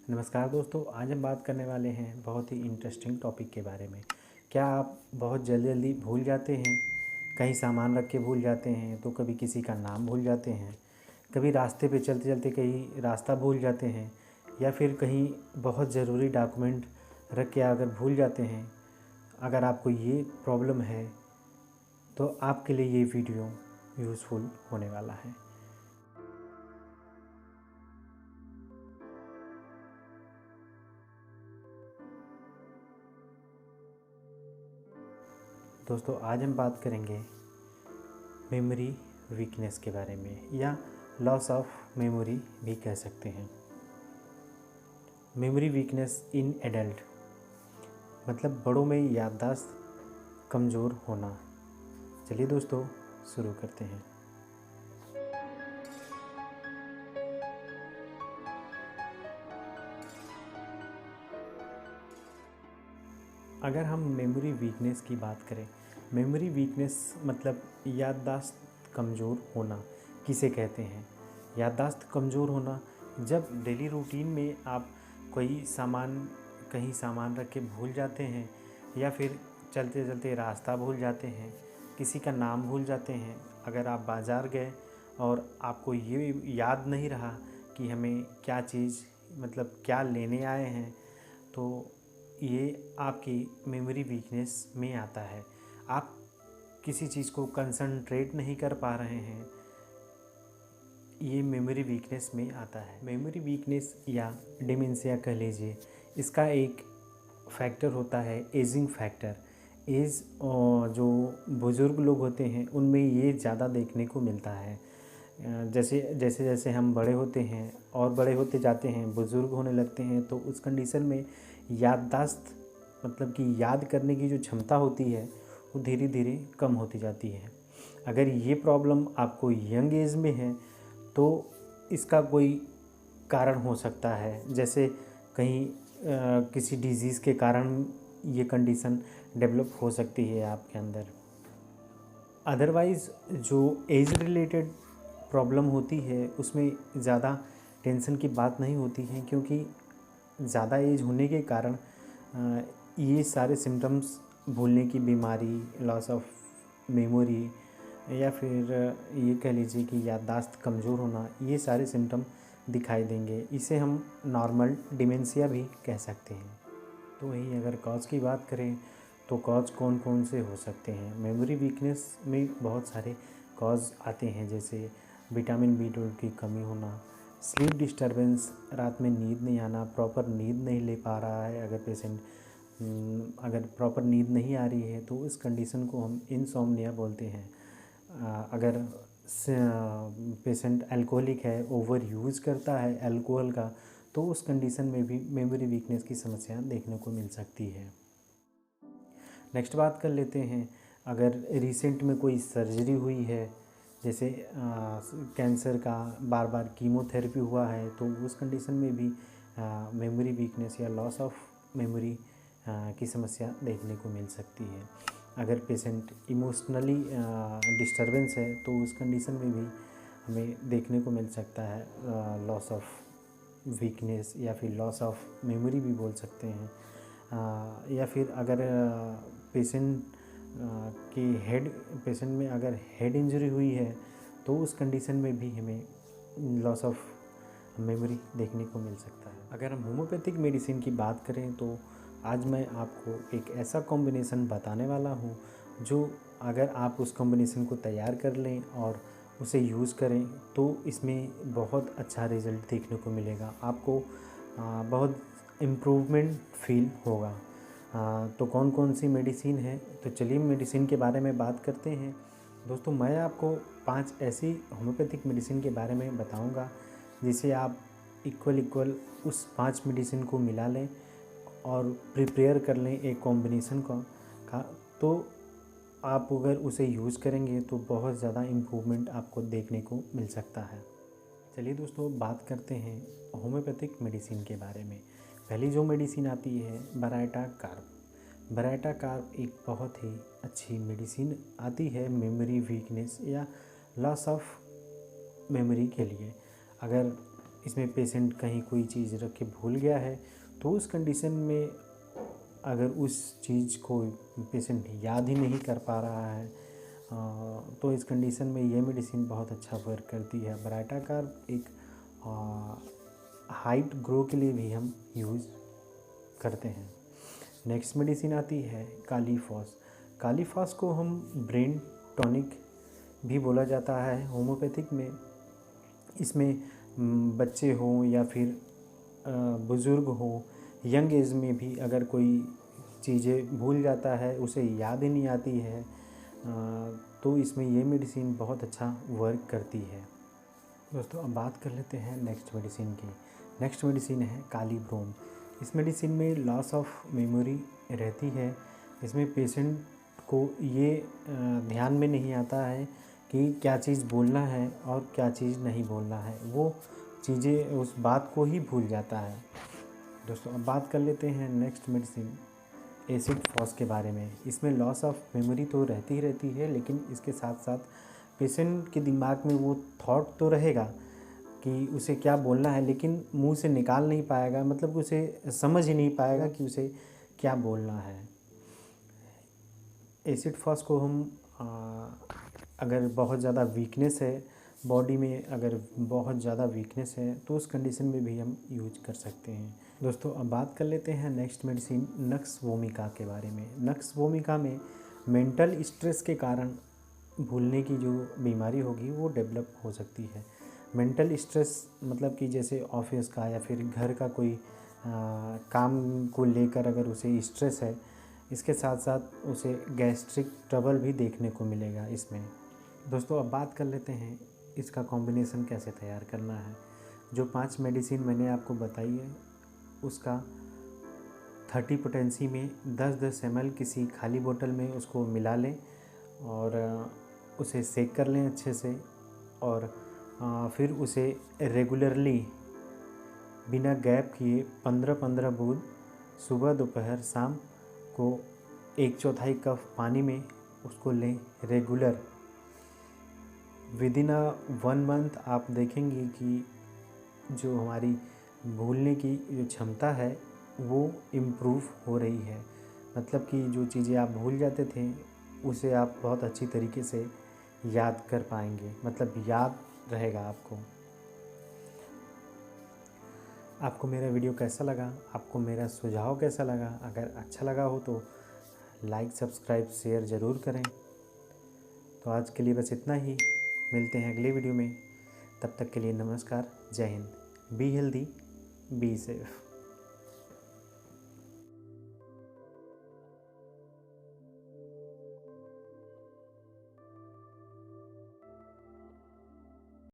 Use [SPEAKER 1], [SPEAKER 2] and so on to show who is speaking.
[SPEAKER 1] नमस्कार दोस्तों, आज हम बात करने वाले हैं बहुत ही इंटरेस्टिंग टॉपिक के बारे में। क्या आप बहुत जल्दी जल्दी भूल जाते हैं? कहीं सामान रख के भूल जाते हैं, तो कभी किसी का नाम भूल जाते हैं, कभी रास्ते पे चलते चलते कहीं रास्ता भूल जाते हैं, या फिर कहीं बहुत ज़रूरी डॉक्यूमेंट रख के अगर भूल जाते हैं। अगर आपको ये प्रॉब्लम है तो आपके लिए ये वीडियो यूज़फुल होने वाला है। दोस्तों, आज हम बात करेंगे मेमोरी वीकनेस के बारे में, या लॉस ऑफ मेमोरी भी कह सकते हैं। मेमोरी वीकनेस इन एडल्ट मतलब बड़ों में याददाश्त कमज़ोर होना। चलिए दोस्तों, शुरू करते हैं। अगर हम मेमोरी वीकनेस की बात करें, मेमोरी वीकनेस मतलब याददाश्त कमज़ोर होना किसे कहते हैं? याददाश्त कमज़ोर होना जब डेली रूटीन में आप कोई सामान कहीं सामान रख के भूल जाते हैं, या फिर चलते चलते रास्ता भूल जाते हैं, किसी का नाम भूल जाते हैं। अगर आप बाज़ार गए और आपको ये याद नहीं रहा कि हमें क्या चीज़ मतलब क्या लेने आए हैं, तो ये आपकी मेमोरी वीकनेस में आता है। आप किसी चीज़ को कंसंट्रेट नहीं कर पा रहे हैं, ये मेमोरी वीकनेस में आता है। मेमोरी वीकनेस या डिमेंशिया कह लीजिए, इसका एक फैक्टर होता है एजिंग फैक्टर। एज जो बुज़ुर्ग लोग होते हैं उनमें ये ज़्यादा देखने को मिलता है। जैसे जैसे जैसे हम बड़े होते हैं और बड़े होते जाते हैं, बुज़ुर्ग होने लगते हैं, तो उस कंडीशन में याददाश्त मतलब कि याद करने की जो क्षमता होती है वो धीरे धीरे कम होती जाती है। अगर ये प्रॉब्लम आपको यंग एज में है तो इसका कोई कारण हो सकता है, जैसे कहीं किसी डिज़ीज़ के कारण ये कंडीशन डेवलप हो सकती है आपके अंदर। अदरवाइज़ जो एज रिलेटेड प्रॉब्लम होती है उसमें ज़्यादा टेंशन की बात नहीं होती है, क्योंकि ज़्यादा एज होने के कारण ये सारे सिम्टम्स, भूलने की बीमारी, लॉस ऑफ मेमोरी, या फिर ये कह लीजिए कि याददाश्त कमज़ोर होना, ये सारे सिम्टम दिखाई देंगे। इसे हम नॉर्मल डिमेंशिया भी कह सकते हैं। तो वही अगर कॉज की बात करें तो कॉज कौन कौन से हो सकते हैं? मेमोरी वीकनेस में बहुत सारे कॉज आते हैं, जैसे विटामिन B12 की कमी होना, स्लीप डिस्टर्बेंस, रात में नींद नहीं आना, प्रॉपर नींद नहीं ले पा रहा है। अगर पेशेंट अगर प्रॉपर नींद नहीं आ रही है तो उस कंडीशन को हम इंसोम्निया बोलते हैं। अगर पेशेंट अल्कोहलिक है, ओवर यूज़ करता है अल्कोहल का, तो उस कंडीशन में भी मेमोरी वीकनेस की समस्या देखने को मिल सकती है। नेक्स्ट बात कर लेते हैं, अगर रिसेंट में कोई सर्जरी हुई है, जैसे कैंसर का बार बार कीमोथेरेपी हुआ है, तो उस कंडीशन में भी मेमोरी वीकनेस या लॉस ऑफ मेमोरी की समस्या देखने को मिल सकती है। अगर पेशेंट इमोशनली डिस्टर्बेंस है तो उस कंडीशन में भी हमें देखने को मिल सकता है लॉस ऑफ वीकनेस, या फिर लॉस ऑफ मेमोरी भी बोल सकते हैं। या फिर अगर पेशेंट की पेशेंट में अगर हेड इंजरी हुई है तो उस कंडीशन में भी हमें लॉस ऑफ मेमोरी देखने को मिल सकता है। अगर हम होम्योपैथिक मेडिसिन की बात करें तो आज मैं आपको एक ऐसा कॉम्बिनेशन बताने वाला हूँ जो अगर आप उस कॉम्बिनेशन को तैयार कर लें और उसे यूज़ करें तो इसमें बहुत अच्छा रिज़ल्ट देखने को मिलेगा। आपको बहुत इम्प्रूवमेंट फील होगा। तो कौन कौन सी मेडिसिन है, तो चलिए मेडिसिन के बारे में बात करते हैं। दोस्तों, मैं आपको 5 ऐसी होम्योपैथिक मेडिसिन के बारे में बताऊंगा जिसे आप इक्वल उस 5 मेडिसिन को मिला लें और प्रिपेयर कर लें एक कॉम्बिनेशन का, तो आप अगर उसे यूज़ करेंगे तो बहुत ज़्यादा इम्प्रूवमेंट आपको देखने को मिल सकता है। चलिए दोस्तों, बात करते हैं होम्योपैथिक मेडिसिन के बारे में। पहली जो मेडिसिन आती है बराइटा कार्ब। बराइटा कार्ब एक बहुत ही अच्छी मेडिसिन आती है मेमोरी वीकनेस या लॉस ऑफ मेमोरी के लिए। अगर इसमें पेशेंट कहीं कोई चीज़ रख के भूल गया है, तो उस कंडीशन में अगर उस चीज़ को पेशेंट याद ही नहीं कर पा रहा है, तो इस कंडीशन में ये मेडिसिन बहुत अच्छा वर्क करती है। ब्राइटाकार एक हाइट ग्रो के लिए भी हम यूज़ करते हैं। नेक्स्ट मेडिसिन आती है कालीफॉस। कालीफॉस को हम ब्रेन टॉनिक भी बोला जाता है होम्योपैथिक में। इसमें बच्चे हों या फिर बुज़ुर्ग हों, यंग एज में भी अगर कोई चीज़ें भूल जाता है, उसे याद ही नहीं आती है, तो इसमें ये मेडिसिन बहुत अच्छा वर्क करती है। दोस्तों अब बात कर लेते हैं नेक्स्ट मेडिसिन की। नेक्स्ट मेडिसिन है कालीब्रोम। इस मेडिसिन में लॉस ऑफ मेमोरी रहती है। इसमें पेशेंट को ये ध्यान में नहीं आता है कि क्या चीज़ बोलना है और क्या चीज़ नहीं बोलना है, वो चीज़ें उस बात को ही भूल जाता है। दोस्तों अब बात कर लेते हैं नेक्स्ट मेडिसिन एसिड फॉस के बारे में। इसमें लॉस ऑफ मेमोरी तो रहती ही रहती है, लेकिन इसके साथ साथ पेशेंट के दिमाग में वो थॉट तो रहेगा कि उसे क्या बोलना है, लेकिन मुंह से निकाल नहीं पाएगा, मतलब उसे समझ ही नहीं पाएगा कि उसे क्या बोलना है। एसिड फॉस को हम अगर बहुत ज़्यादा वीकनेस है बॉडी में, अगर बहुत ज़्यादा वीकनेस है, तो उस कंडीशन में भी हम यूज कर सकते हैं। दोस्तों अब बात कर लेते हैं नेक्स्ट मेडिसिन नक्स वोमिका के बारे में। नक्स वोमिका में मेंटल स्ट्रेस के कारण भूलने की जो बीमारी होगी वो डेवलप हो सकती है। मेंटल स्ट्रेस मतलब कि जैसे ऑफिस का या फिर घर का कोई काम को लेकर अगर उसे स्ट्रेस है, इसके साथ साथ उसे गैस्ट्रिक ट्रबल भी देखने को मिलेगा इसमें। दोस्तों अब बात कर लेते हैं इसका कॉम्बिनेशन कैसे तैयार करना है। जो 5 मेडिसिन मैंने आपको बताई है, उसका 30 पोटेंसी में 10-10 ml किसी खाली बोतल में उसको मिला लें और उसे सेक कर लें अच्छे से, और फिर उसे रेगुलरली बिना गैप किए 15-15 बूंद सुबह दोपहर शाम को 1/4 कप पानी में उसको लें रेगुलर। विदिन 1 मंथ आप देखेंगे कि जो हमारी भूलने की जो क्षमता है वो इम्प्रूव हो रही है। मतलब कि जो चीज़ें आप भूल जाते थे उसे आप बहुत अच्छी तरीके से याद कर पाएंगे, मतलब याद रहेगा आपको। आपको मेरा वीडियो कैसा लगा, आपको मेरा सुझाव कैसा लगा? अगर अच्छा लगा हो तो लाइक सब्सक्राइब शेयर ज़रूर करें। तो आज के लिए बस इतना ही, मिलते हैं अगले वीडियो में। तब तक के लिए नमस्कार, जय Hind. Be healthy, be safe.